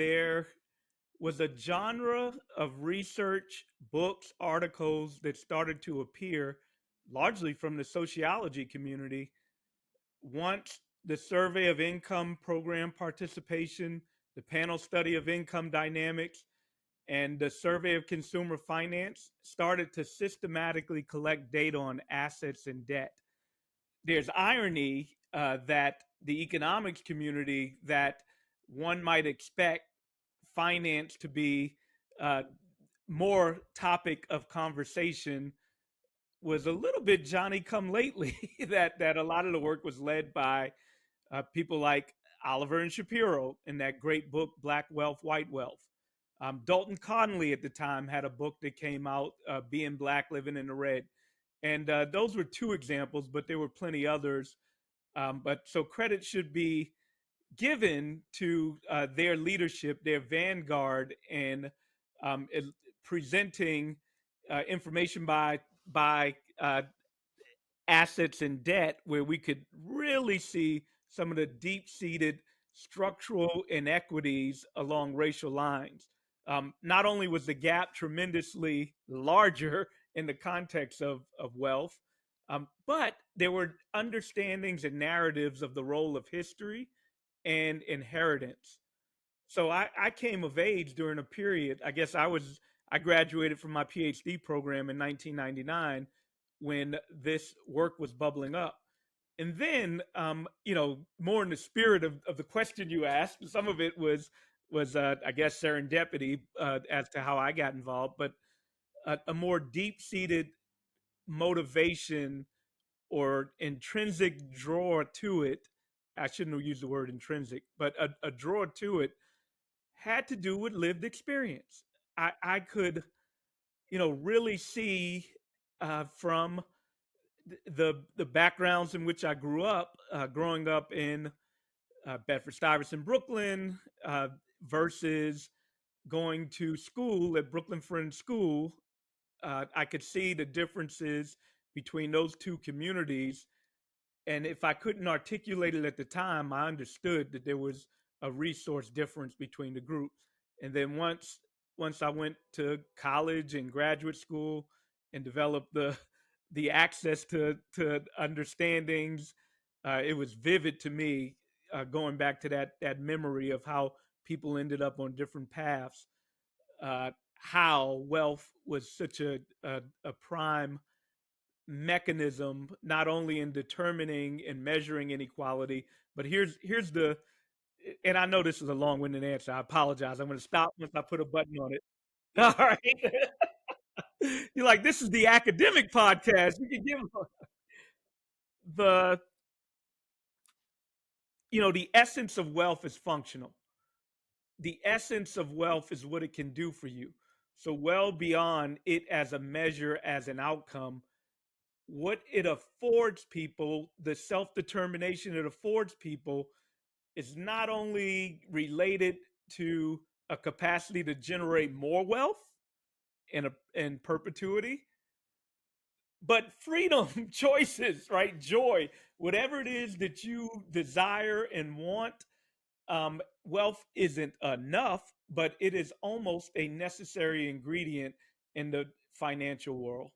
there was a genre of research, books, articles that started to appear largely from the sociology community once the survey of income program participation, the panel study of income dynamics, and the survey of consumer finance started to systematically collect data on assets and debt. There's irony that the economics community that one might expect finance to be uh, more topic of conversation was a little bit Johnny come lately. That a lot of the work was led by people like Oliver and Shapiro in that great book Black Wealth, White Wealth. Dalton Connolly at the time had a book that came out, Being Black, Living in the Red. And those were two examples, but there were plenty others. But so credit should be given to their leadership, their vanguard, in it, presenting information by assets and debt, where we could really see some of the deep-seated structural inequities along racial lines. Not only was the gap tremendously larger in the context of wealth, but there were understandings and narratives of the role of history and inheritance. So I came of age during a period. I graduated from my PhD program in 1999 when this work was bubbling up. And then, more in the spirit of the question you asked, some of it was I guess serendipity as to how I got involved, but a more deep seated motivation or intrinsic draw to it. I shouldn't have used the word intrinsic, but a draw to it had to do with lived experience. I could, really see from the backgrounds in which I grew up, growing up in Bedford Stuyvesant, Brooklyn, versus going to school at Brooklyn Friends School. I could see the differences between those two communities, and if I couldn't articulate it at the time, I understood that there was a resource difference between the groups. And then once I went to college and graduate school and developed the access to understandings, it was vivid to me, going back to that memory of how people ended up on different paths. How wealth was such a prime mechanism, not only in determining and measuring inequality, but here's the, and I know this is a long-winded answer. I apologize. I'm going to stop once I put a button on it. All right. You're like, this is the academic podcast. You can give the, the essence of wealth is functional. The essence of wealth is what it can do for you. So well beyond it as a measure, as an outcome, what it affords people, the self determination it affords people, is not only related to a capacity to generate more wealth in perpetuity, but freedom, choices, right? Joy, whatever it is that you desire and want. Wealth isn't enough, but it is almost a necessary ingredient in the financial world.